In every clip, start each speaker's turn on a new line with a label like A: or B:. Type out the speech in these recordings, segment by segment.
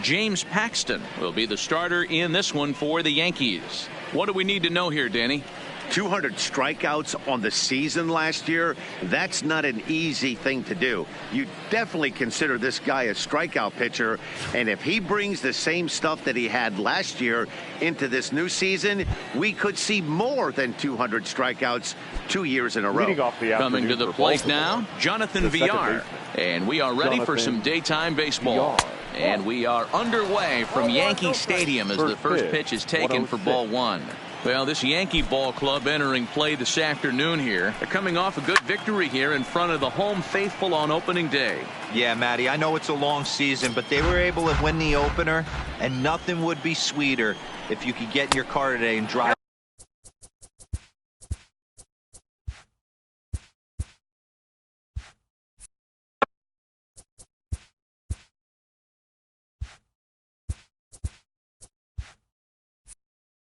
A: James Paxton will be the starter in this one for the Yankees. What do we need to know here, Danny?
B: 200 strikeouts on the season last year. That's not an easy thing to do. You definitely consider this guy a strikeout pitcher, and if he brings the same stuff that he had last year into this new season, we could see more than 200 strikeouts 2 years in a row.
A: Coming to the plate now, Jonathan Villar, and we are ready for some daytime baseball. And we are underway from Yankee Stadium as the first pitch is taken for ball one. Well, this Yankee ball club entering play this afternoon here. They're coming off a good victory here in front of the home faithful on opening day.
C: Yeah, Matty, I know it's a long season, but they were able to win the opener, and nothing would be sweeter if you could get in your car today and drive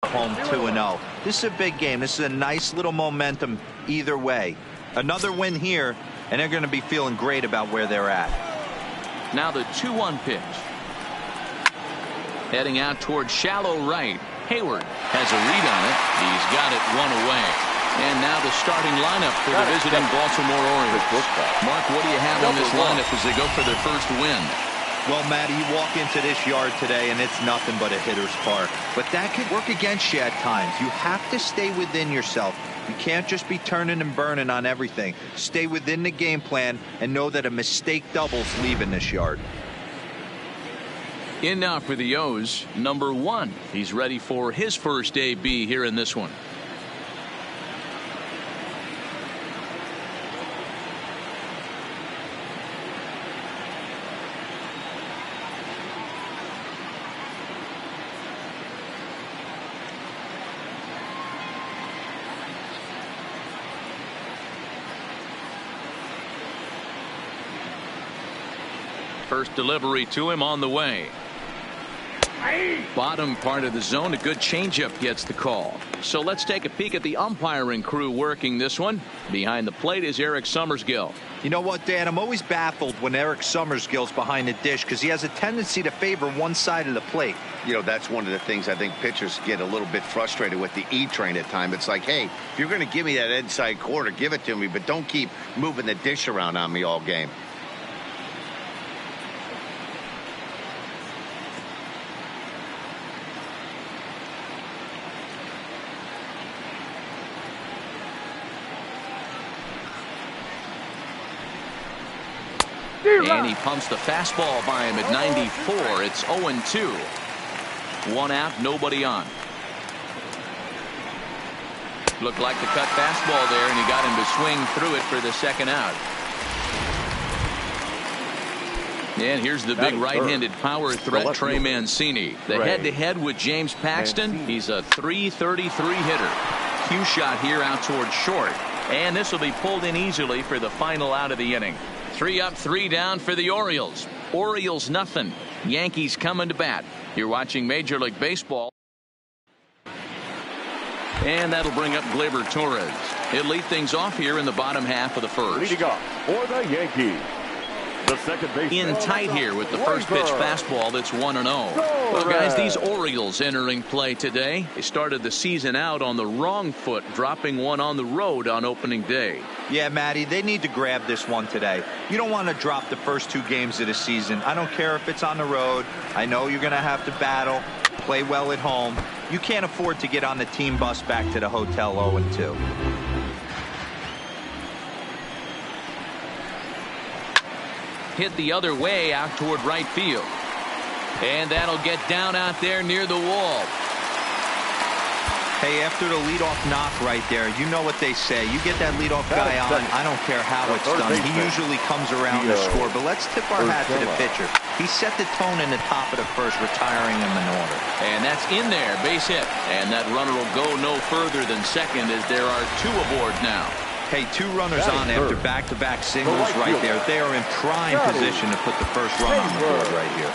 C: home 2-0. This is a big game. This is a nice little momentum either way. Another win here, and they're going to be feeling great about where they're at.
A: Now the 2-1 pitch. Heading out towards shallow right. Hayward has a read on it. He's got it one away. And now the starting lineup for the visiting Baltimore Orioles. Mark, what do you have on this lineup as they go for their first win?
C: Well, Matty, you walk into this yard today and it's nothing but a hitter's park. But that could work against you at times. You have to stay within yourself. You can't just be turning and burning on everything. Stay within the game plan and know that a mistake doubles leaving this yard.
A: In now for the O's, number 1. He's ready for his first AB here in this one. First delivery to him on the way. Bottom part of the zone, a good changeup gets the call. So let's take a peek at the umpiring crew working this one. Behind the plate is Eric Summersgill.
C: You know what, Dan? I'm always baffled when Eric Summersgill's behind the dish because he has a tendency to favor one side of the plate.
B: You know, that's one of the things I think pitchers get a little bit frustrated with the E-train at times. It's like, hey, if you're going to give me that inside quarter, give it to me, but don't keep moving the dish around on me all game.
A: And he pumps the fastball by him at 94. It's 0-2. 1 out, nobody on. Looked like the cut fastball there, and he got him to swing through it for the second out. And here's the big right-handed power threat, Trey Mancini. The head-to-head with James Paxton. He's a .333 hitter. Cue shot here out towards short. And this will be pulled in easily for the final out of the inning. 3 up, 3 down for the Orioles. Orioles nothing. Yankees coming to bat. You're watching Major League Baseball. And that'll bring up Gleyber Torres. He'll lead things off here in the bottom half of the first.
D: Leading off for the Yankees, the second baseman.
A: In tight here with the first pitch fastball that's 1-0. Well, guys, these Orioles entering play today. They started the season out on the wrong foot, dropping one on the road on opening day.
C: Yeah, Matty, they need to grab this one today. You don't want to drop the first 2 games of the season. I don't care if it's on the road. I know you're going to have to battle, play well at home. You can't afford to get on the team bus back to the hotel 0-2.
A: Hit the other way out toward right field. And that'll get down out there near the wall.
C: Hey, after the leadoff knock right there, you know what they say. You get that leadoff guy on, I don't care how it's done. He usually comes around to score. But let's tip our hat to the pitcher. He set the tone in the top of the first, retiring him in order.
A: And that's in there, base hit. And that runner will go no further than second as there are 2 aboard now.
C: Hey, 2 runners on after back-to-back singles right there. They are in prime position to put the first run on the board right here.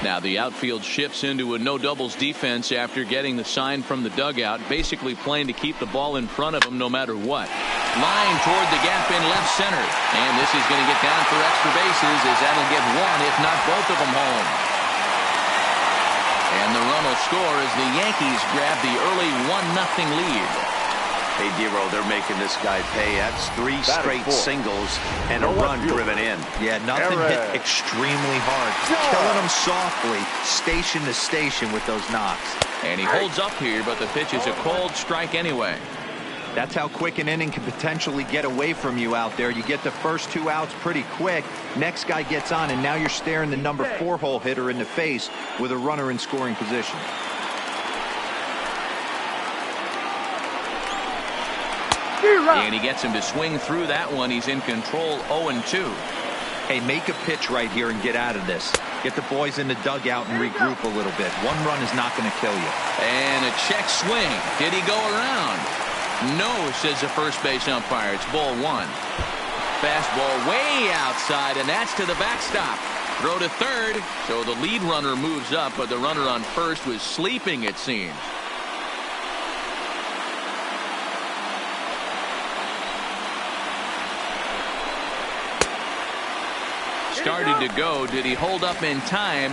A: Now the outfield shifts into a no doubles defense after getting the sign from the dugout, basically playing to keep the ball in front of him no matter what. Line toward the gap in left center, and this is going to get down for extra bases as that'll get one if not both of them home. And the run will score as the Yankees grab the early 1-0 lead.
B: Hey, Dero, they're making this guy pay. That's 3 straight singles and a run driven in.
C: Yeah, nothing hit extremely hard. Killing him softly, station to station with those knocks.
A: And he holds up here, but the pitch is a cold strike anyway.
C: That's how quick an inning can potentially get away from you out there. You get the first 2 outs pretty quick. Next guy gets on, and now you're staring the number 4 hole hitter in the face with a runner in scoring position.
A: And he gets him to swing through that one. He's in control 0-2.
C: Hey, make a pitch right here and get out of this. Get the boys in the dugout and regroup a little bit. One run is not going to kill you.
A: And a check swing. Did he go around? No, says the first base umpire. It's ball 1. Fastball way outside, and that's to the backstop. Throw to third. So the lead runner moves up, but the runner on first was sleeping, it seemed. Started to go. Did he hold up in time?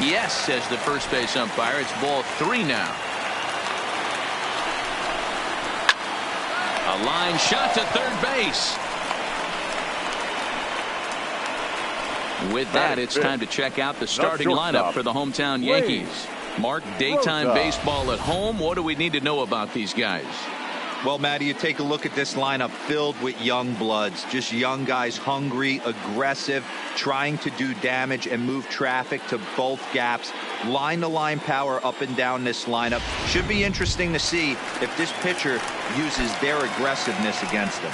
A: Yes, says the first base umpire. It's ball 3 now. A line shot to third base. With that, it's time to check out the starting lineup for the hometown Yankees. Mark, daytime baseball at home. What do we need to know about these guys?
C: Well, Matty, you take a look at this lineup filled with young bloods, just young guys, hungry, aggressive, trying to do damage and move traffic to both gaps. Line-to-line power up and down this lineup. Should be interesting to see if this pitcher uses their aggressiveness against them.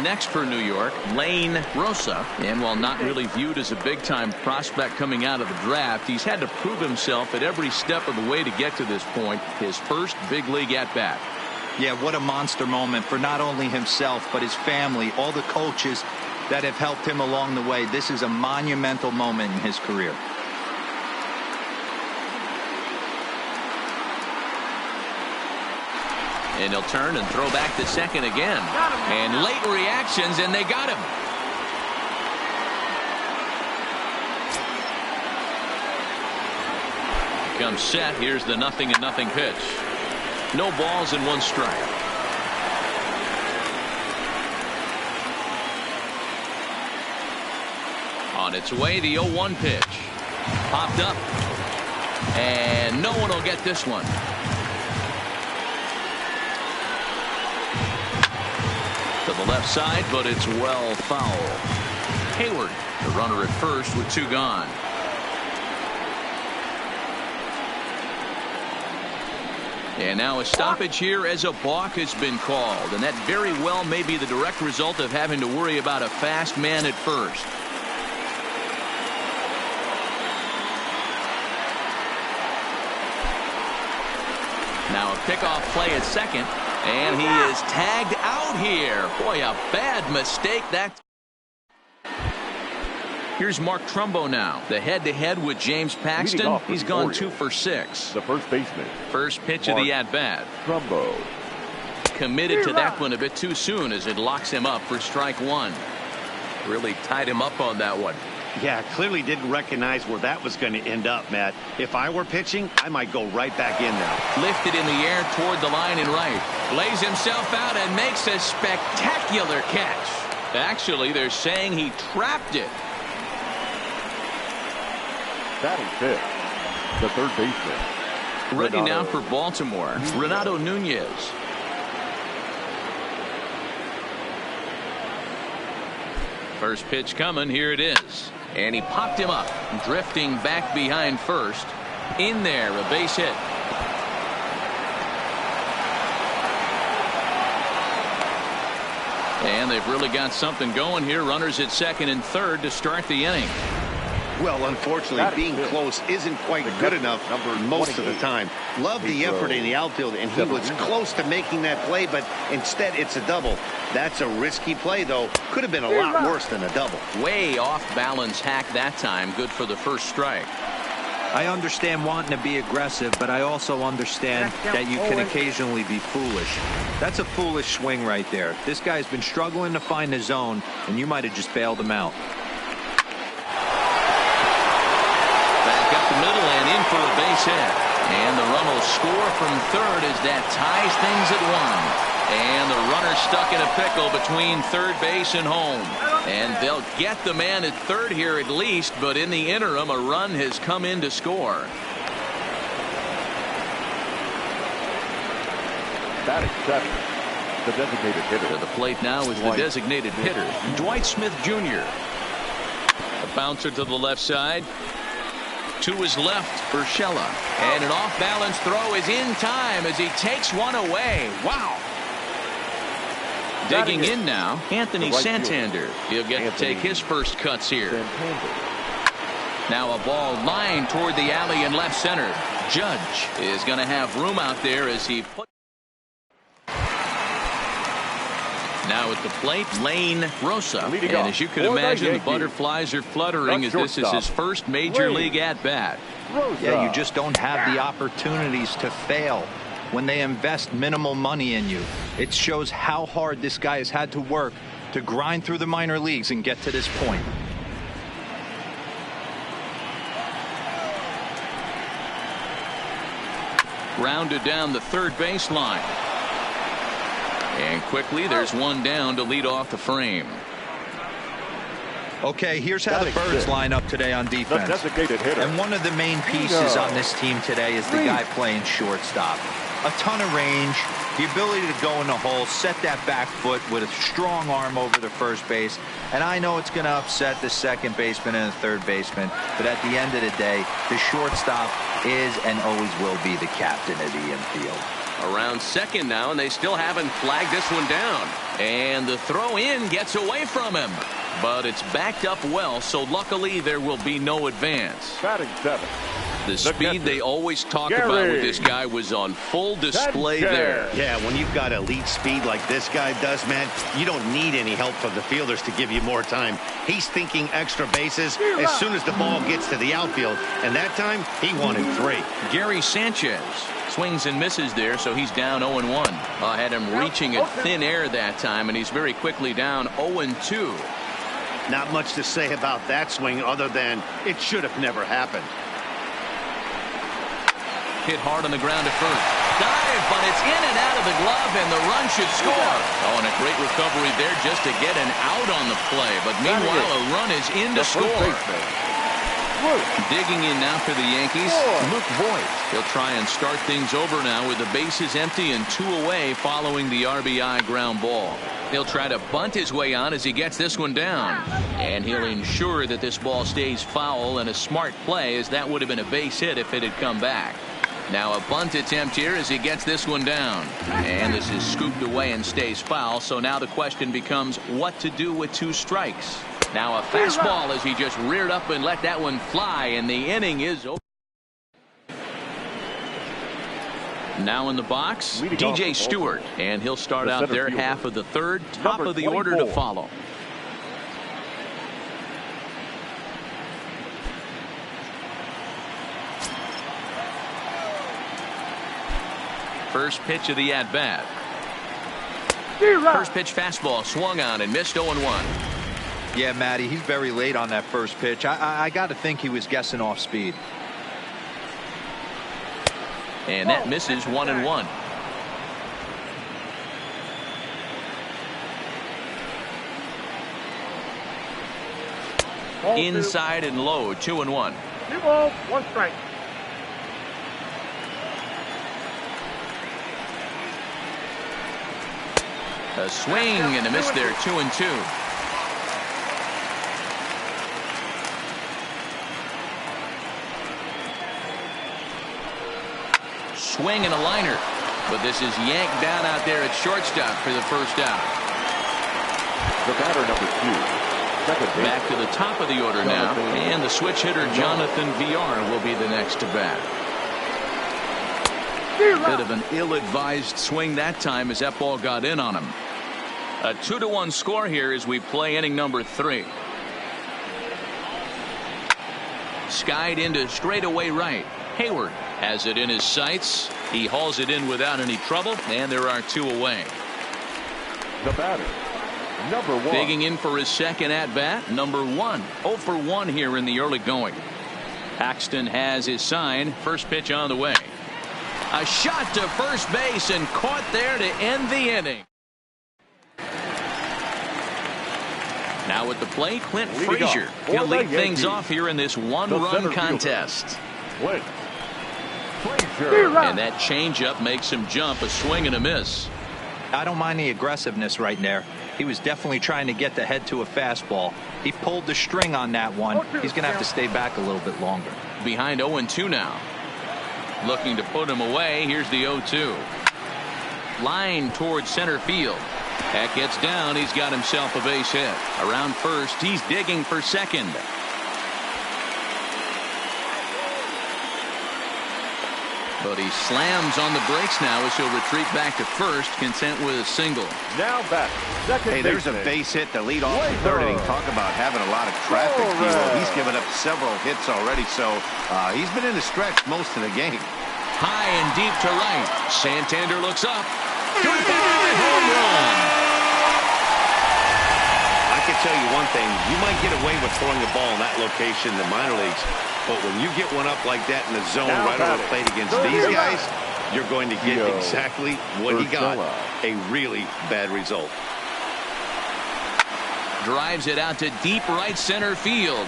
A: Next for New York, Lane Rosa. And while not really viewed as a big-time prospect coming out of the draft, he's had to prove himself at every step of the way to get to this point. His first big league at-bat.
C: Yeah, what a monster moment for not only himself, but his family, all the coaches that have helped him along the way. This is a monumental moment in his career.
A: And he'll turn and throw back to second again. And late reactions, and they got him. Comes set. Here's the 0-0 pitch. No balls and 1 strike. On its way, the 0-1 pitch. Popped up. And no one will get this one. To the left side, but it's well foul. Hayward, the runner at first with 2 gone. And now a stoppage here as a balk has been called. And that very well may be the direct result of having to worry about a fast man at first. Now a pickoff play at second. And he is tagged out here. Boy, a bad mistake. That. Here's Mark Trumbo now. The head-to-head with James Paxton. He's gone
D: Orioles,
A: 2 for 6.
D: The first baseman.
A: First pitch of the at-bat.
D: Trumbo.
A: Committed to that one a bit too soon as it locks him up for strike 1. Really tied him up on that one.
B: Yeah, clearly didn't recognize where that was going to end up, Matt. If I were pitching, I might go right back in there.
A: Lifted in the air toward the line and right. Lays himself out and makes a spectacular catch. Actually, they're saying he trapped it.
D: Batting 5th, the third baseman.
A: Ready now for Baltimore, Renato Nunez. First pitch coming. Here it is. And he popped him up, drifting back behind first. In there, a base hit. And they've really got something going here. Runners at second and third to start the inning.
B: Well, unfortunately, being close isn't quite good enough most of the time. Love the effort in the outfield, and he was close to making that play, but instead it's a double. That's a risky play, though. Could have been a lot worse than a double.
A: Way off balance hack that time. Good for the first strike.
C: I understand wanting to be aggressive, but I also understand that you can occasionally be foolish. That's a foolish swing right there. This guy's been struggling to find the zone, and you might have just bailed him out.
A: Back up the middle and in for a base hit. And the run will score from third as that ties things at 1. And the runner stuck in a pickle between third base and home. And they'll get the man at third here at least, but in the interim, a run has come in to score.
D: Batting seven, the designated hitter.
A: To the plate now is the designated hitter, Dwight Smith Jr. A bouncer to the left side. To his left for Shella. And an off-balance throw is in time as he takes one away. Wow. Digging in now, Anthony Santander. He'll get to take his first cuts here. Now a ball lined toward the alley in left center. Judge is going to have room out there as he puts. Now at the plate, Lane Rosa. And as you can imagine, the butterflies are fluttering as this is his first major league at-bat.
C: Yeah, you just don't have the opportunities to fail when they invest minimal money in you. It shows how hard this guy has had to work to grind through the minor leagues and get to this point.
A: Rounded down the third baseline. And quickly, there's one down to lead off the frame.
C: Okay, here's how the Birds line up today on defense. And one of the main pieces on this team today is the guy playing shortstop. A ton of range, the ability to go in the hole, set that back foot with a strong arm over the first base. And I know it's going to upset the second baseman and the third baseman, but at the end of the day, the shortstop is and always will be the captain of the infield.
A: Around second now, and they still haven't flagged this one down. And the throw in gets away from him. But it's backed up well, so luckily there will be no advance.
D: Batting seven.
A: The speed they always talk about with this guy was on full display there.
B: Yeah, when you've got elite speed like this guy does, man, you don't need any help from the fielders to give you more time. He's thinking extra bases as soon as the ball gets to the outfield, and that time he wanted 3.
A: Gary Sanchez swings and misses there, so he's down 0-1. Had him reaching at thin air that time, and he's very quickly down 0-2.
B: Not much to say about that swing other than it should have never happened.
A: Hit hard on the ground at first. Dive, but it's in and out of the glove, and the run should score. Oh, and a great recovery there just to get an out on the play. But meanwhile, a run is in to score. Digging in now for the Yankees, Luke Voigt. He'll try and start things over now with the bases empty and 2 away following the RBI ground ball. He'll try to bunt his way on as he gets this one down. And he'll ensure that this ball stays foul, and a smart play as that would have been a base hit if it had come back. Now a bunt attempt here as he gets this one down. And this is scooped away and stays foul, so now the question becomes what to do with 2 strikes. Now a fastball as he just reared up and let that one fly, and the inning is over. Now in the box, DJ Stewart, and he'll start out their half of the third. Top of the order to follow. First pitch of the at-bat. First pitch fastball swung on and missed 0-1.
C: Yeah, Matty, he's very late on that first pitch. I got to think he was guessing off speed.
A: And that misses 1-1. Inside and low, 2-1.
D: 2 balls, 1 strike.
A: A swing and a miss there, 2-2. Swing and a liner, but this is yanked down out there at shortstop for the first out.
D: The batter, number 2,
A: Back to the top of the order now, and the switch hitter Jonathan VR will be the next to bat. Bit of an ill-advised swing that time as that ball got in on him. A 2-1 score here as we play inning number 3. Skied into straightaway right. Hayward has it in his sights. He hauls it in without any trouble, and there are 2 away.
D: The batter, number 1.
A: Digging in for his second at-bat, number 1. 0 for 1 here in the early going. Paxton has his sign. First pitch on the way. A shot to first base and caught there to end the inning. Now at the plate, Clint Frazier. He'll lead things off here in this one-run contest. And that changeup makes him jump. A swing and a miss.
C: I don't mind the aggressiveness right there. He was definitely trying to get the head to a fastball. He pulled the string on that one. He's going to have to stay back a little bit longer.
A: Behind 0-2 now. Looking to put him away. Here's the 0-2. Line towards center field. That gets down. He's got himself a base hit. Around first, he's digging for second. But he slams on the brakes now as he'll retreat back to first, content with a single.
D: Now back.
B: Hey, there's a base hit to lead off the third inning. Talk about having a lot of traffic. He's given up several hits already, so he's been in the stretch most of the game.
A: High and deep to right. Santander looks up. Goodbye, home run.
B: I can tell you one thing. You might get away with throwing the ball in that location in the minor leagues, but when you get one up like that in the zone right over the plate against these guys, you're going to get exactly what he got. A really bad result.
A: Drives it out to deep right center field.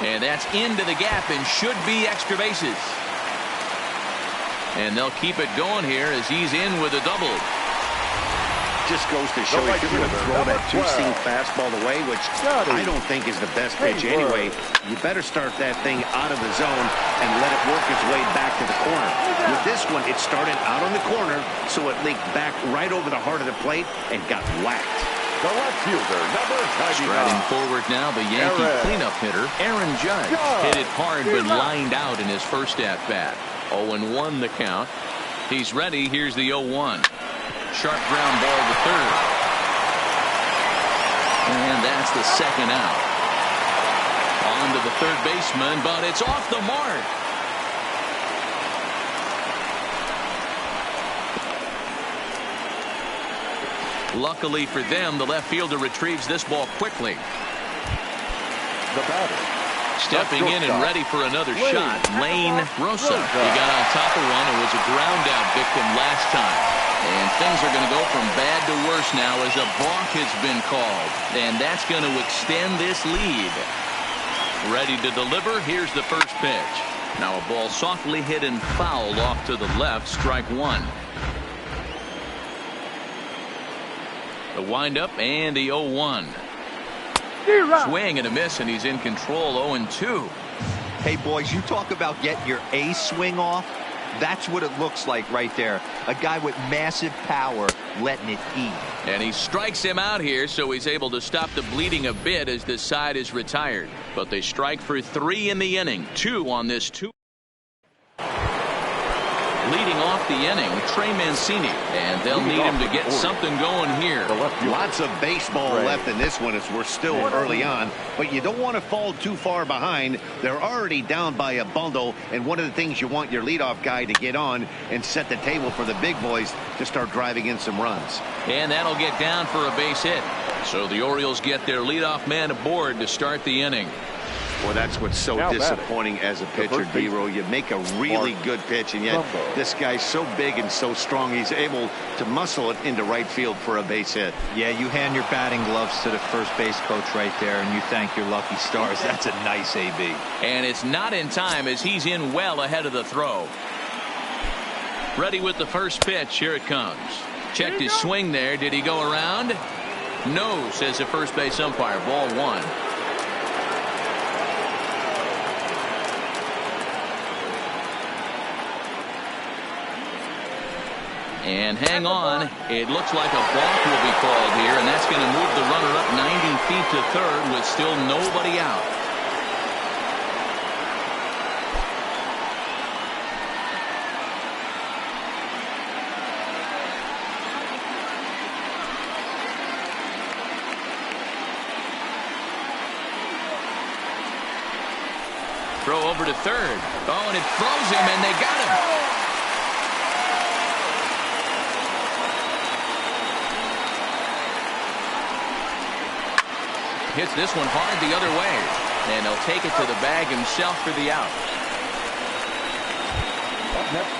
A: And that's into the gap and should be extra bases. And they'll keep it going here as he's in with a double.
B: Just goes to show if you're going to throw that two-seam fastball away, which I don't think is the best pitch anyway, you better start that thing out of the zone and let it work its way back to the corner. With this one, it started out on the corner, so it leaked back right over the heart of the plate and got whacked.
D: The left fielder, number 99.
A: Striding forward now, the Yankee cleanup hitter, Aaron Judge. Hit it hard but lined out in his first at-bat. 0-1 the count. He's ready. Here's the 0-1. Sharp ground ball to third. And that's the second out. On to the third baseman, but it's off the mark. Luckily for them, the left fielder retrieves this ball quickly.
D: The batter.
A: Stepping in and ready for another shot, Lane Rosa. He got on top of one and was a ground-out victim last time. And things are going to go from bad to worse now as a balk has been called. And that's going to extend this lead. Ready to deliver. Here's the first pitch. Now a ball softly hit and fouled off to the left. Strike 1. The windup and the 0-1. Swing and a miss, and he's in control. 0-2.
C: Hey, boys, you talk about getting your A swing off. That's what it looks like right there. A guy with massive power letting it eat.
A: And he strikes him out here, so he's able to stop the bleeding a bit as the side is retired. But they strike for 3 in the inning. 2 on this 2. Leading off the inning, Trey Mancini, and they'll need him to get something going here.
B: Lots of baseball left in this one as we're still early on, but you don't want to fall too far behind. They're already down by a bundle, and one of the things you want your leadoff guy to get on and set the table for the big boys to start driving in some runs.
A: And that'll get down for a base hit. So the Orioles get their leadoff man aboard to start the inning.
B: Well, that's what's so disappointing as a pitcher, D-Row. You make a really good pitch, and yet this guy's so big and so strong, he's able to muscle it into right field for a base hit.
C: Yeah, you hand your batting gloves to the first base coach right there, and you thank your lucky stars. That's a nice AB.
A: And it's not in time as he's in well ahead of the throw. Ready with the first pitch. Here it comes. Checked his swing there. Did he go around? No, says the first base umpire. Ball 1. And hang on. It looks like a balk will be called here, and that's going to move the runner up 90 feet to third with still nobody out. Throw over to third. Oh, and it throws him, and they got him. Hits this one hard the other way, and he'll take it to the bag himself for the out.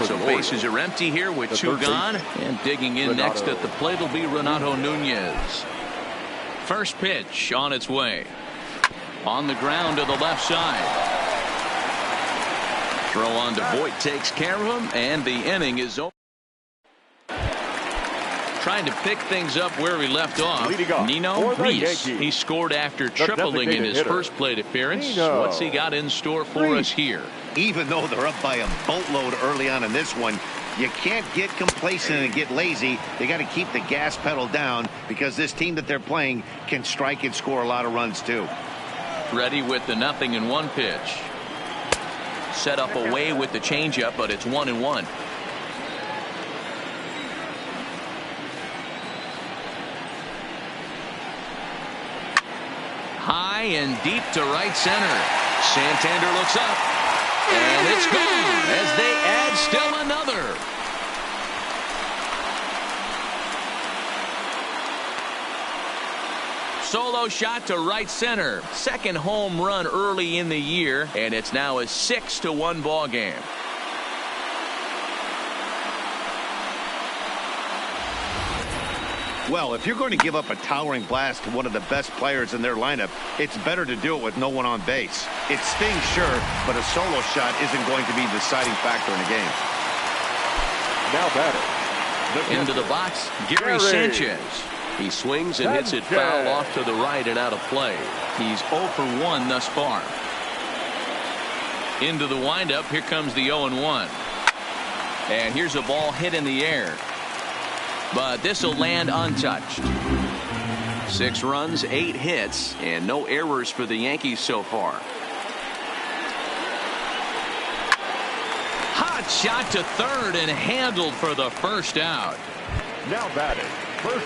A: So bases are empty here with two gone, and digging in next at the plate will be Renato Nunez. First pitch on its way. On the ground to the left side. Throw on to Voit takes care of him, and the inning is over. Trying to pick things up where we left off. Nino Reese. He scored after tripling in his first plate appearance. What's he got in store for us here?
B: Even though they're up by a boatload early on in this one, you can't get complacent and get lazy. They got to keep the gas pedal down because this team that they're playing can strike and score a lot of runs too.
A: Ready with the 0-1 pitch. Set up away with the changeup, but it's 1-1. High and deep to right center. Santander looks up, and it's gone as they add still another. Solo shot to right center. Second home run early in the year, and it's now a 6-1 ball game.
B: Well, if you're going to give up a towering blast to one of the best players in their lineup, it's better to do it with no one on base. It stings, sure, but a solo shot isn't going to be the deciding factor in a game.
D: Now batting.
A: Into the box, Gary Sanchez. He swings and hits it foul off to the right and out of play. He's 0 for 1 thus far. Into the windup. Here comes the 0-1. And here's a ball hit in the air. But this will land untouched. 6 runs, 8 hits, and no errors for the Yankees so far. Hot shot to third and handled for the first out.
D: Now batting.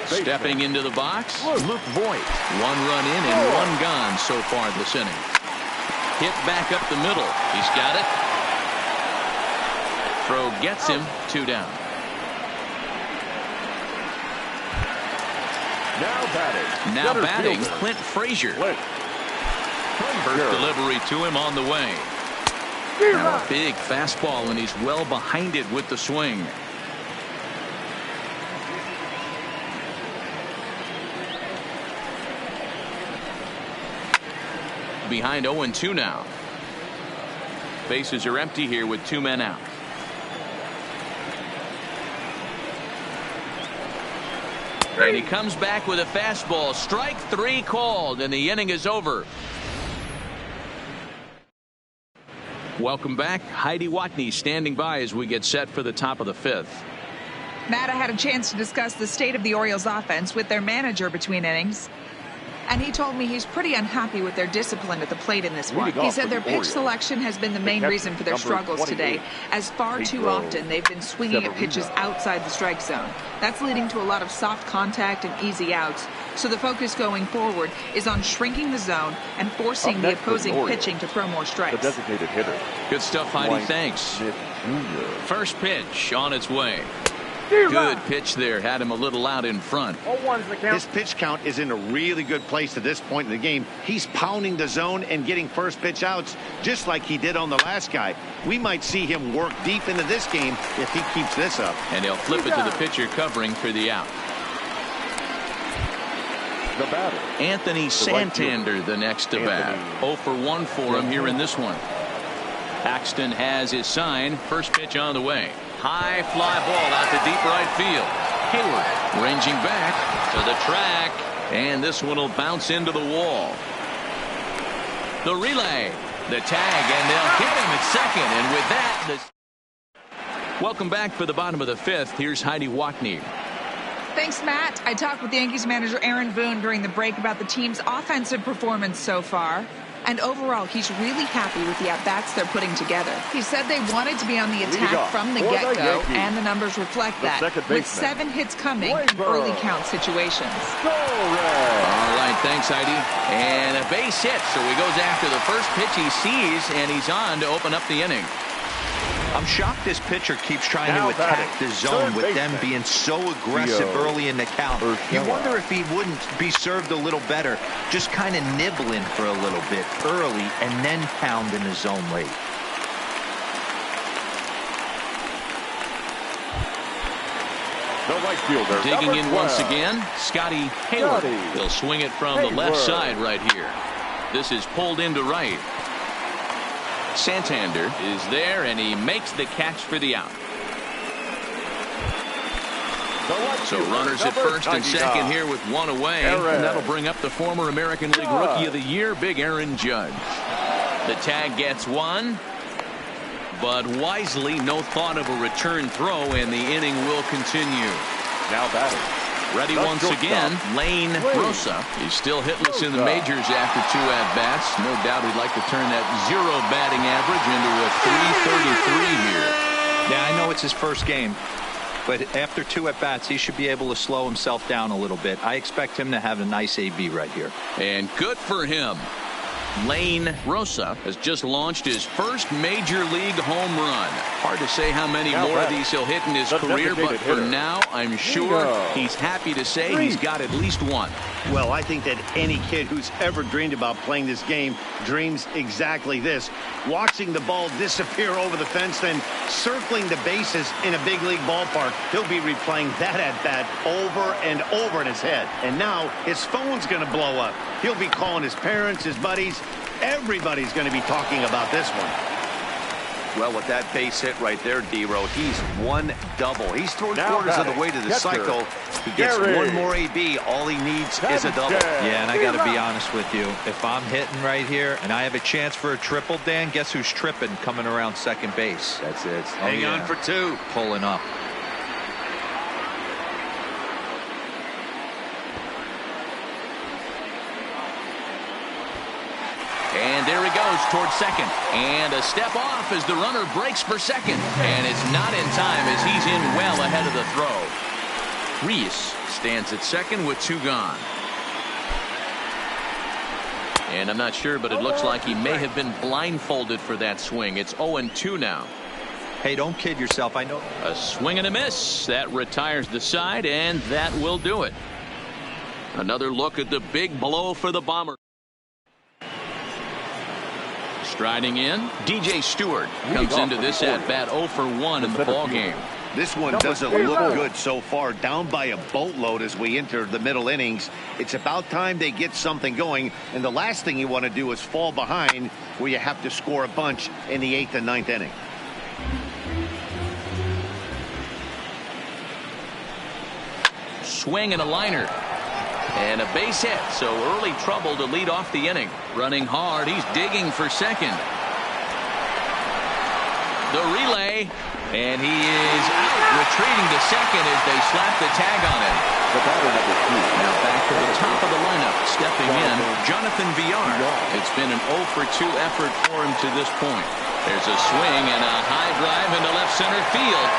A: Stepping into the box, Luke Voit. 1 run in and 1 gone so far this inning. Hit back up the middle. He's got it. Throw gets him. 2 down. Now batting, Clint Frazier. First delivery to him on the way. Now a big fastball, and he's well behind it with the swing. Behind 0-2 now. Bases are empty here with 2 men out. And he comes back with a fastball. Strike 3 called, and the inning is over. Welcome back. Heidi Watney standing by as we get set for the top of the 5th.
E: Matt, I had a chance to discuss the state of the Orioles offense with their manager between innings. And he told me he's pretty unhappy with their discipline at the plate in this one. He said their pitch selection has been the main reason for their struggles today, as far too often they've been swinging at pitches outside the strike zone. That's leading to a lot of soft contact and easy outs. So the focus going forward is on shrinking the zone and forcing the opposing pitching to throw more strikes.
D: The designated hitter.
A: Good stuff, Heidi. Thanks. First pitch on its way. Good pitch there. Had him a little out in front.
B: His pitch count is in a really good place at this point in the game. He's pounding the zone and getting first pitch outs just like he did on the last guy. We might see him work deep into this game if he keeps this up.
A: And he'll flip it to the pitcher covering for the out.
D: The batter.
A: Anthony Santander the next to bat. 0 for 1 for him here in this one. Paxton has his sign. First pitch on the way. High fly ball out to deep right field. Hayward ranging back to the track, and this one will bounce into the wall. The relay, the tag, and they'll get him at second, and with that, Welcome back for the bottom of the fifth. Here's Heidi Wackney.
E: Thanks, Matt. I talked with Yankees manager Aaron Boone during the break about the team's offensive performance so far. And overall, he's really happy with the at-bats they're putting together. He said they wanted to be on the attack from the get-go, and the numbers reflect that, with 7 hits coming in early count situations.
A: All right, thanks, Heidi. And a base hit, so he goes after the first pitch he sees, and he's on to open up the inning.
C: I'm shocked this pitcher keeps trying to attack the zone with them being so aggressive early in the count. You wonder if he wouldn't be served a little better, just kind of nibbling for a little bit early and then pounding the zone late.
D: The right fielder,
A: digging in once again, Scotty Hayward. He'll swing it from the left side right here. This is pulled into right. Santander is there, and he makes the catch for the out. So runners at first and second here with 1 away, and that'll bring up the former American League Rookie of the Year, Big Aaron Judge. The tag gets 1, but wisely no thought of a return throw, and the inning will continue.
D: Now batting.
A: Ready once again, Lane Rosa. He's still hitless in the majors after 2 at-bats. No doubt he'd like to turn that 0 batting average into a .333 here.
C: Yeah, I know it's his first game, but after 2 at-bats, he should be able to slow himself down a little bit. I expect him to have a nice AB right here.
A: And good for him. Lane Rosa has just launched his first major league home run. Hard to say how many more of these he'll hit in his career, but for now, I'm sure he's happy to say he's got at least 1.
B: Well, I think that any kid who's ever dreamed about playing this game dreams exactly this. Watching the ball disappear over the fence, then circling the bases in a big league ballpark. He'll be replaying that at-bat over and over in his head. And now his phone's going to blow up. He'll be calling his parents, his buddies. Everybody's going to be talking about this one.
F: Well, with that base hit right there, D-Row, he's 1 double. He's 3/4 of the way to the cycle. He gets 1 more AB. All he needs is a double.
C: Yeah, and I got to be honest with you. If I'm hitting right here and I have a chance for a triple, Dan, guess who's tripping coming around second base?
F: That's it. Hang on for 2.
C: Pulling up.
A: And there he goes towards second. And a step off as the runner breaks for second. And it's not in time as he's in well ahead of the throw. Reese stands at second with 2 gone. And I'm not sure, but it looks like he may have been blindfolded for that swing. It's 0-2 now.
C: Hey, don't kid yourself. I know.
A: A swing and a miss. That retires the side, and that will do it. Another look at the big blow for the Bombers. Striding in, DJ Stewart comes into this at-bat 0 for 1 in the ball game.
B: This one doesn't look good so far. Down by a boatload as we enter the middle innings. It's about time they get something going, and the last thing you want to do is fall behind where you have to score a bunch in the 8th and 9th inning.
A: Swing and a liner. And a base hit, so early trouble to lead off the inning. Running hard, he's digging for second. The relay, and he is out, retreating to second as they slap the tag on him. Now back to the top of the lineup, stepping in, Jonathan Villar. It's been an 0 for 2 effort for him to this point. There's a swing and a high drive into left center field,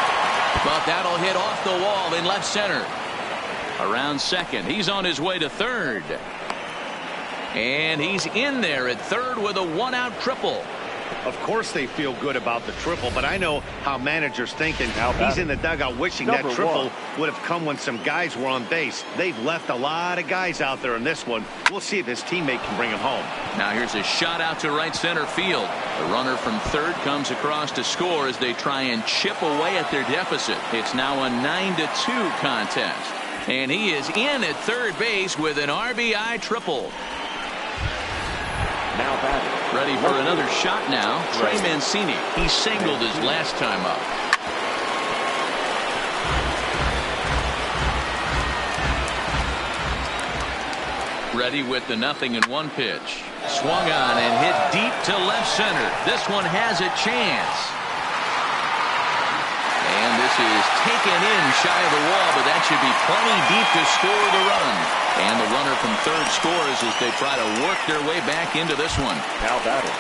A: but that'll hit off the wall in left center. Around second, he's on his way to third. And he's in there at third with a 1-out triple.
B: Of course they feel good about the triple, but I know how managers thinking. He's in the dugout wishing that triple would have come when some guys were on base. They've left a lot of guys out there in this one. We'll see if his teammate can bring him home.
A: Now here's a shot out to right center field. The runner from third comes across to score as they try and chip away at their deficit. It's now a 9-2 contest. And he is in at third base with an RBI triple.
D: Now batting.
A: Ready for another shot now. Trey Mancini. He singled his last time up. Ready with the 0-1 pitch. Swung on and hit deep to left center. This one has a chance. is taken in shy of the wall, but that should be plenty deep to score the run. And the runner from third scores as they try to work their way back into this one.
D: Now batting.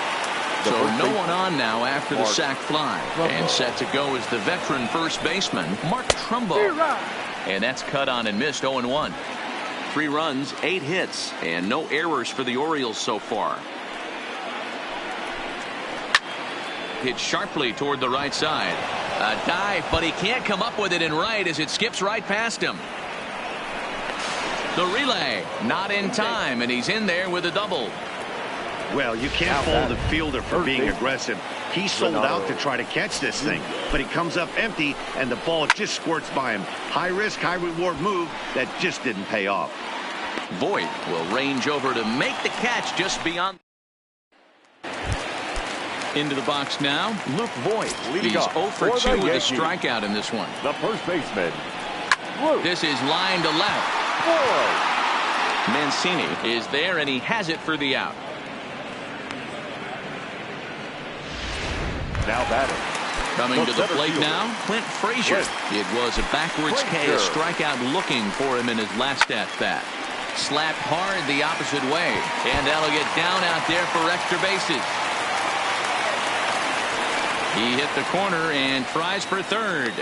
A: So no one on now after the sac fly. And set to go is the veteran first baseman, Mark Trumbo. And that's cut on and missed 0-1. 3 runs, 8 hits, and no errors for the Orioles so far. Hit sharply toward the right side. A dive, but he can't come up with it in right as it skips right past him. The relay, not in time, and he's in there with a double.
B: Well, you can't fault the fielder for being aggressive. He sold out to try to catch this thing, but he comes up empty, and the ball just squirts by him. High risk, high reward move that just didn't pay off.
A: Voit will range over to make the catch just beyond. Into the box now, Luke Voit. He's 0 for 2 with a strikeout in this one.
D: The first baseman.
A: This is line to left. Mancini is there, and he has it for the out.
D: Now batting.
A: Coming to the plate now, Clint Frazier. It was a backwards K, a strikeout looking for him in his last at-bat. Slapped hard the opposite way, and that'll get down out there for extra bases. He hit the corner and tries for third.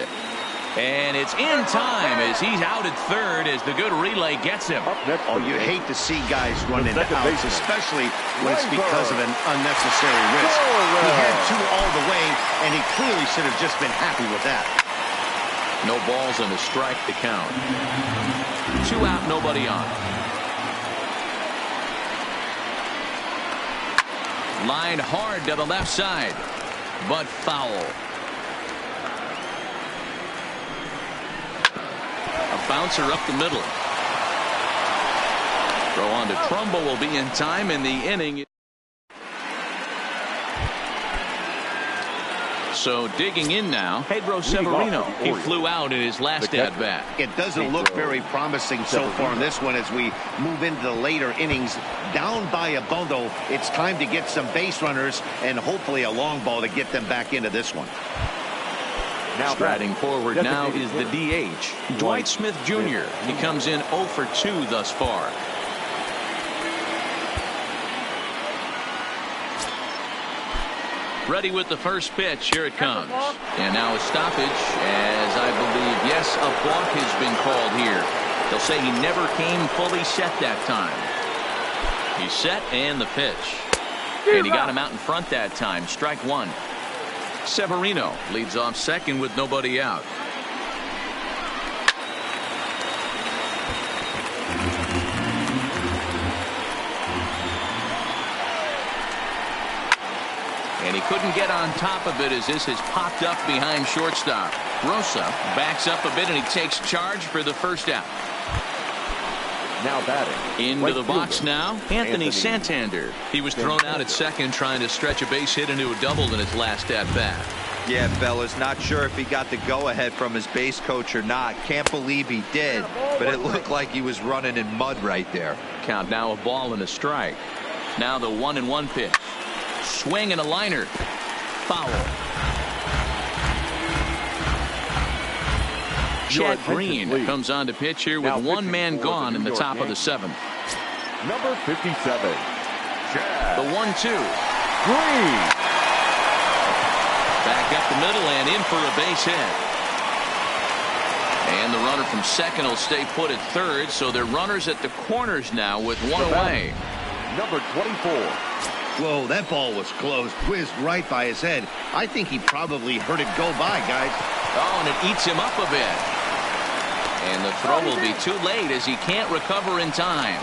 A: And it's in time as he's out at third as the good relay gets him.
B: Oh, you hate to see guys run into outs, especially when it's because of an unnecessary risk. He had 2 all the way, and he clearly should have just been happy with that.
A: No balls and a strike to count. 2 out, nobody on. Lined hard to the left side, but foul. A bouncer up the middle. Throw on to Trumbo will be in time in the inning. So digging in now, Pedro Severino. He flew out in his last at bat.
B: It doesn't look very promising so far in this one as we move into the later innings. Down by a bundle, it's time to get some base runners and hopefully a long ball to get them back into this one.
A: Now striding forward now is the DH, Dwight Smith Jr. He comes in 0 for 2 thus far. Ready with the first pitch. Here it comes. And now a stoppage as I believe, yes, a balk has been called here. They'll say he never came fully set that time. He's set and the pitch. And he got him out in front that time. Strike 1. Severino leads off second with nobody out. And he couldn't get on top of it as this has popped up behind shortstop. Rosa backs up a bit and he takes charge for the first out.
D: Now batting.
A: Into the box now, Anthony Santander. He was thrown out at second trying to stretch a base hit into a double in his last at-bat.
C: Yeah, fellas, not sure if he got the go-ahead from his base coach or not. Can't believe he did, but it looked like he was running in mud right there.
A: Count now a ball and a strike. Now the 1-1 pitch. Swing and a liner. Foul. Chad Green comes on to pitch here with 1 man gone in the top of the 7th.
D: Number 57. Chad.
A: The 1-2.
D: Green.
A: Back up the middle and in for a base hit. And the runner from second will stay put at third, so they're runners at the corners now with 1 away.
D: Number 24.
B: Whoa, that ball was close, whizzed right by his head. I think he probably heard it go by, guys.
A: Oh, and it eats him up a bit. And the throw will be too late as he can't recover in time.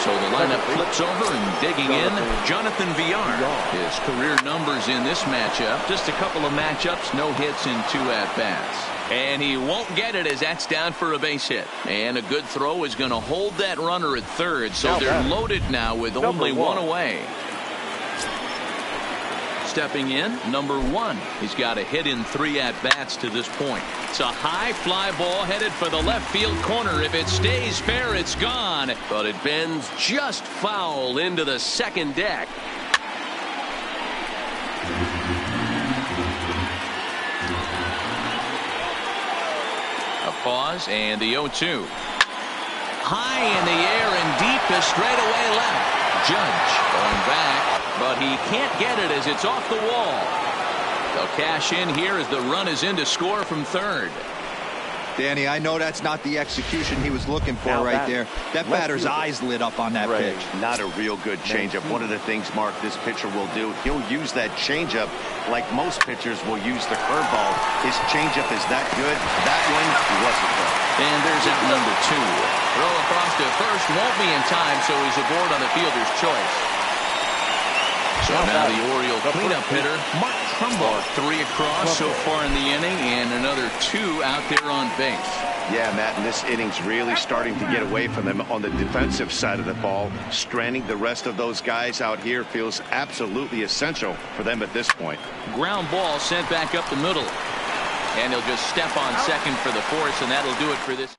A: So the lineup flips over and digging in, Jonathan Villar. His career numbers in this matchup, just a couple of matchups, no hits in 2 at-bats. And he won't get it as that's down for a base hit. And a good throw is going to hold that runner at third, so they're loaded now with only 1 away. Stepping in, number 1. He's got a hit in 3 at-bats to this point. It's a high fly ball headed for the left field corner. If it stays fair, it's gone. But it bends just foul into the second deck. pause, and the 0-2. High in the air and deep to straightaway left. Judge going back, but he can't get it as it's off the wall. They'll cash in here as the run is in to score from third.
C: Danny, I know that's not the execution he was looking for right there. That batter's eyes lit up on that pitch.
B: Not a real good changeup. One of the things, Mark, this pitcher will do, he'll use that changeup like most pitchers will use the curveball. His changeup is that good. That one wasn't good.
A: And there's out number 2. Throw across to first won't be in time, so he's aboard on the fielder's choice. So now the Oriole cleanup hitter, Mark Trumbo, 3 across so far in the inning, and another 2 out there on base.
B: Yeah, Matt, and this inning's really starting to get away from them on the defensive side of the ball. Stranding the rest of those guys out here feels absolutely essential for them at this point.
A: Ground ball sent back up the middle. And he'll just step on second for the force, and that'll do it for this.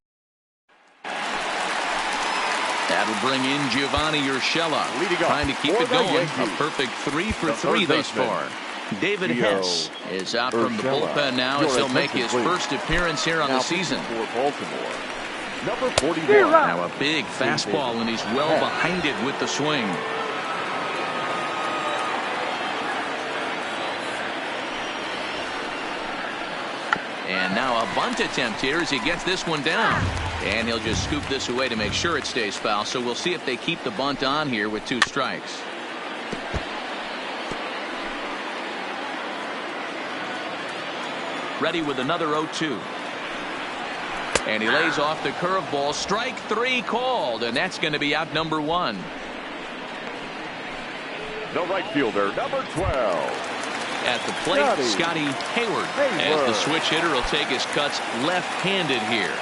A: That'll bring in Giovanni Urshela, trying to keep it going. A perfect 3 for 3 thus far. David Hess is out from the bullpen now as he'll make his first appearance here on the season.
D: Number 41.
A: Now a big fastball, and he's well behind it with the swing. And now a bunt attempt here as he gets this one down. And he'll just scoop this away to make sure it stays foul. So we'll see if they keep the bunt on here with 2 strikes. Ready with another 0-2. And he lays off the curveball. Strike 3 called, and that's going to be out number 1.
D: The right fielder, number 12.
A: At the plate, Scotty Hayward, as the switch hitter will take his cuts left-handed here.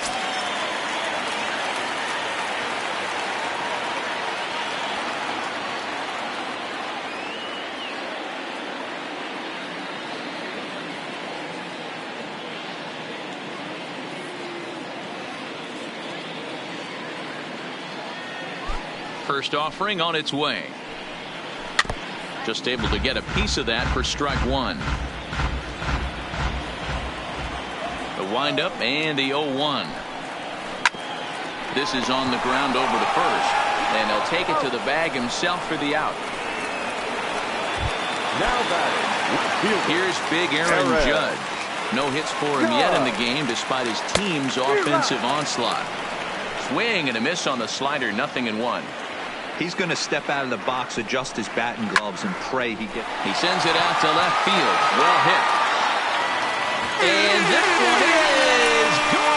A: First offering on its way. Just able to get a piece of that for strike 1. The windup and the 0-1. This is on the ground over to first, and he'll take it to the bag himself for the out.
D: Now batting.
A: Here's big Aaron Judge. No hits for him yet in the game despite his team's offensive onslaught. Swing and a miss on the slider, 0-1.
C: He's going to step out of the box, adjust his batting gloves, and pray he gets.
A: He sends it out to left field. Well hit. And this one is gone.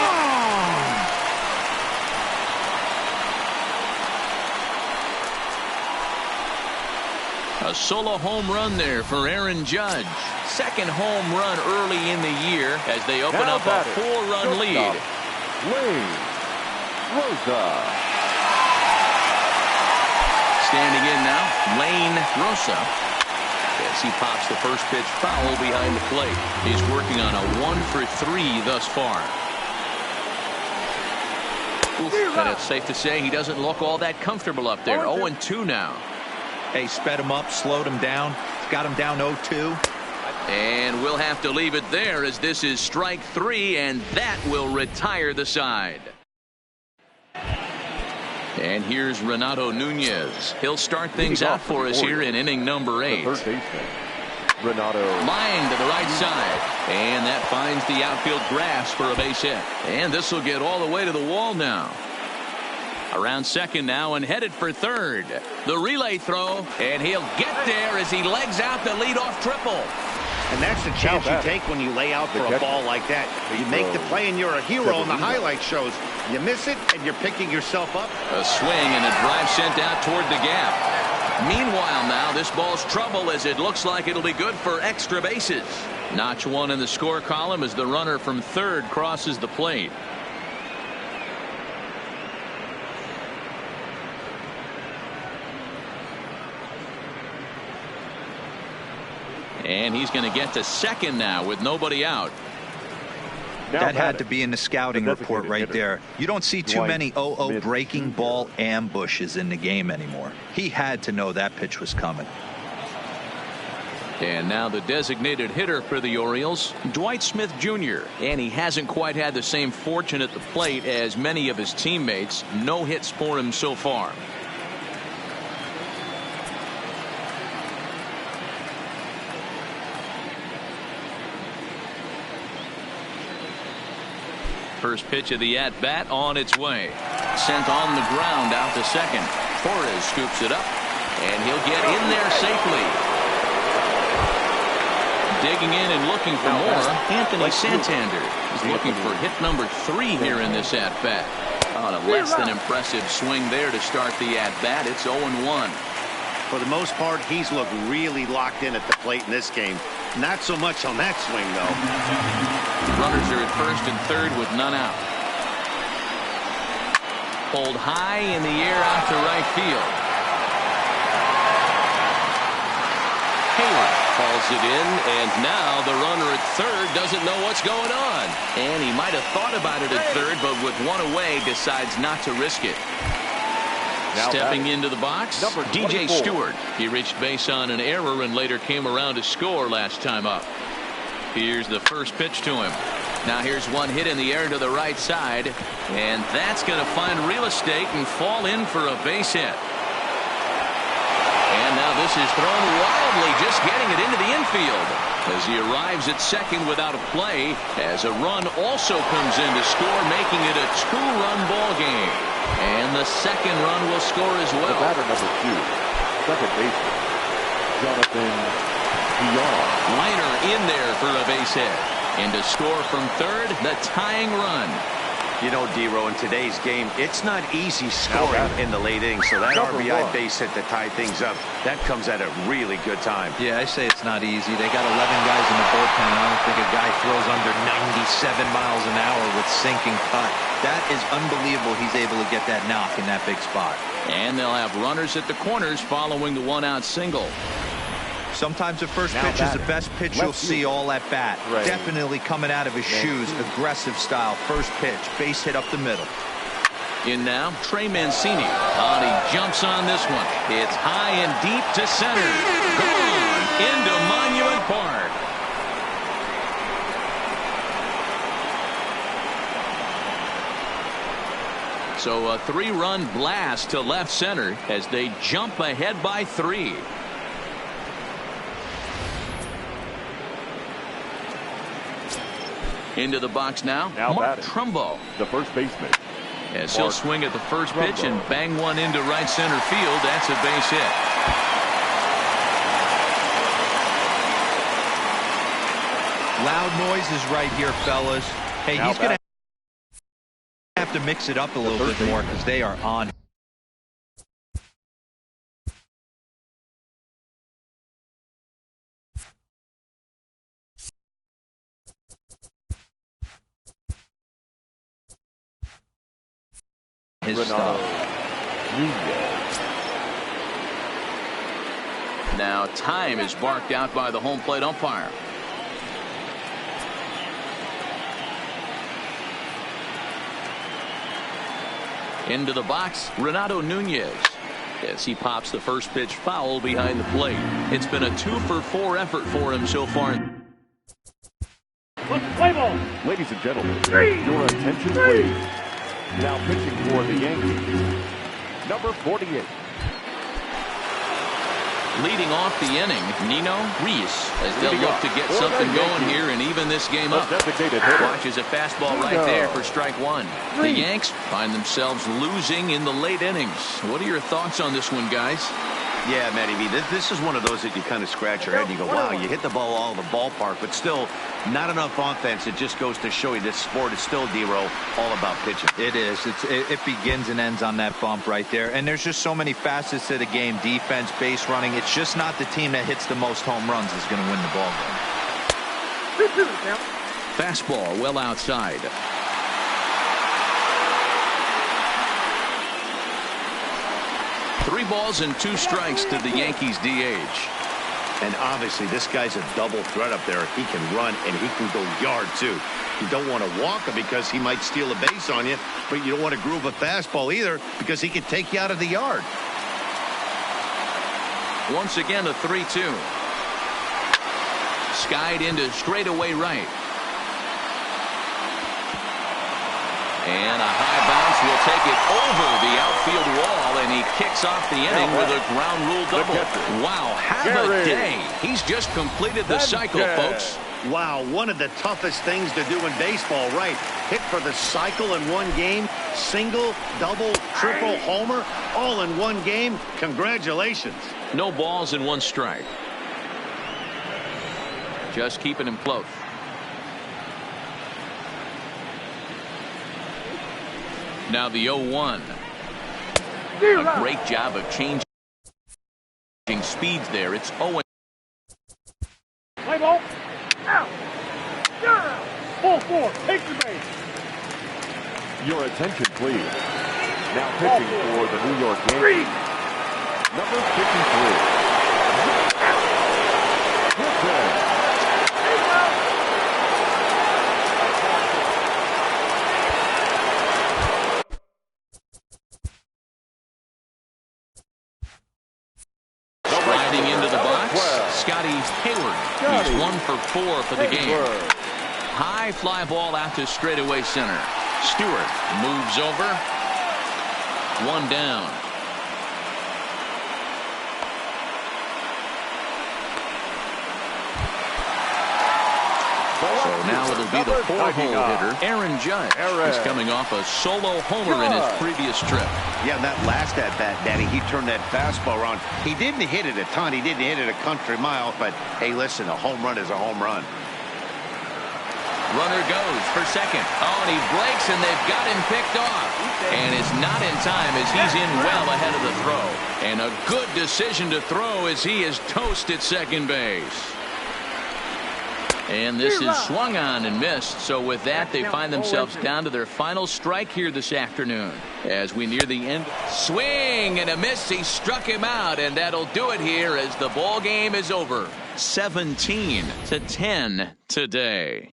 A: A solo home run there for Aaron Judge. Second home run early in the year as they open up a 4-run lead.
D: Lane Rosa.
A: Standing in now, Lane Rosa. As he pops the first pitch foul behind the plate. He's working on a 1 for 3 thus far. And it's safe to say he doesn't look all that comfortable up there. 0-2 now.
C: Hey, sped him up, slowed him down, got him down 0-2.
A: And we'll have to leave it there as this is strike 3, and that will retire the side. And here's Renato Nunez. He'll start things out for us here in inning number 8.
D: Third baseman, Renato.
A: Line to the right side. And that finds the outfield grass for a base hit. And this will get all the way to the wall now. Around second now and headed for third. The relay throw. And he'll get there as he legs out the leadoff triple.
B: And that's the chance you take when you lay out for a ball like that. You make the play and you're a hero in the highlight shows. You miss it and you're picking yourself up.
A: A swing and a drive sent out toward the gap. Meanwhile now this ball's trouble as it looks like it'll be good for extra bases. Notch 1 in the score column as the runner from third crosses the plate. And he's going to get to second now with nobody out.
C: That had to be in the scouting report right there. You don't see too many 0-0 breaking ball ambushes in the game anymore. He had to know that pitch was coming.
A: And now the designated hitter for the Orioles, Dwight Smith Jr. And he hasn't quite had the same fortune at the plate as many of his teammates. No hits for him so far. First pitch of the at-bat on its way. Sent on the ground out to second. Torres scoops it up, and he'll get in there safely. Digging in and looking for more, Anthony Santander is looking for hit number 3 here in this at-bat. On a less than impressive swing there to start the at-bat. It's 0-1.
B: For the most part, he's looked really locked in at the plate in this game. Not so much on that swing, though.
A: Runners are at first and third with none out. Pulled high in the air out to right field. Hayward calls it in, and now the runner at third doesn't know what's going on. And he might have thought about it at third, but with one away, decides not to risk it. Now stepping into the box, DJ Stewart. He reached base on an error and later came around to score last time up. Here's the first pitch to him. Now here's one hit in the air to the right side, and that's going to find real estate and fall in for a base hit. And now this is thrown wildly, just getting it into the infield as he arrives at second without a play, as a run also comes in to score, making it a 2-run ball game. And the second run will score as well.
D: The batter number 2, second baseman, Jonathan Dion.
A: Liner in there for a base hit. And to score from third, the tying run.
B: You know, D-Row, in today's game, it's not easy scoring in the late innings, so that RBI base hit to tie things up, that comes at a really good time.
C: Yeah, I say it's not easy. They got 11 guys in the bullpen. I don't think a guy throws under 97 miles an hour with sinking cut. That is unbelievable. He's able to get that knock in that big spot.
A: And they'll have runners at the corners following the one-out single.
C: Sometimes the first pitch is the best pitch you'll see all at bat. Definitely coming out of his shoes. Aggressive style. First pitch. Base hit up the middle.
A: In now, Trey Mancini. He jumps on this one. It's high and deep to center. Gone into Monument Park. So a 3-run blast to left center as they jump ahead by 3. Into the box now Mark Trumbo,
D: the first baseman.
A: As he'll swing at the first pitch and bang one into right center field. That's a base hit.
C: Loud noises right here, fellas. Hey, he's going to have to mix it up a little bit more because they are on. His stuff.
A: Now time is barked out by the home plate umpire. Into the box, Renato Nunez. As he pops the first pitch foul behind the plate. It's been a 2-for-4 effort for him so far.
D: Ladies and gentlemen, your attention please. Now pitching for the Yankees, number 48.
A: Leading off the inning, Nino Reese, as they'll look to get something going here and even this game up. Watches a fastball right there for strike 1. The Yanks find themselves losing in the late innings. What are your thoughts on this one, guys?
B: Yeah, Matty V, this is one of those that you kind of scratch your head and you go, wow, you hit the ball all in the ballpark, but still not enough offense. It just goes to show you this sport is still, D-Row, all about pitching.
C: It is. It begins and ends on that bump right there. And there's just so many facets to the game. Defense, base running. It's just not the team that hits the most home runs is going to win the ball game.
A: Fastball well outside. Three balls and 2 strikes to the Yankees DH.
B: And obviously this guy's a double threat up there. He can run and he can go yard too. You don't want to walk him because he might steal a base on you, but you don't want to groove a fastball either because he could take you out of the yard.
A: Once again a 3-2. Skied into straightaway right. And a high bounce will take it over the outfield wall, and he kicks off the inning with a ground rule double. Wow, have a day. He's just completed the cycle, folks.
B: Wow, one of the toughest things to do in baseball, right? Hit for the cycle in one game, single, double, triple, homer, all in one game. Congratulations.
A: No balls and 1 strike. Just keeping him close. Now the 0-1. A great job of changing speeds there. It's 0-.
D: Play ball. Out. You're out. Ball 4. Take the base. Your attention, please. Now pitching for the New York Yankees. Number 53.
A: Sliding into the box, Scotty Hayward. He's 1 for 4 for the game. High fly ball out to straightaway center. Stewart moves over. 1 down. So now it'll be the 4-hole hitter, Aaron Judge. He's coming off a solo homer in his previous trip.
B: Yeah, that last at-bat, Daddy, he turned that fastball around. He didn't hit it a ton. He didn't hit it a country mile. But, hey, listen, a home run is a home run.
A: Runner goes for second. Oh, and he breaks, and they've got him picked off. And it's not in time as he's in well ahead of the throw. And a good decision to throw as he is toast at second base. And this is swung on and missed. So with that, they find themselves down to their final strike here this afternoon. As we near the end, swing and a miss. He struck him out, and that'll do it here as the ball game is over. 17-10 today.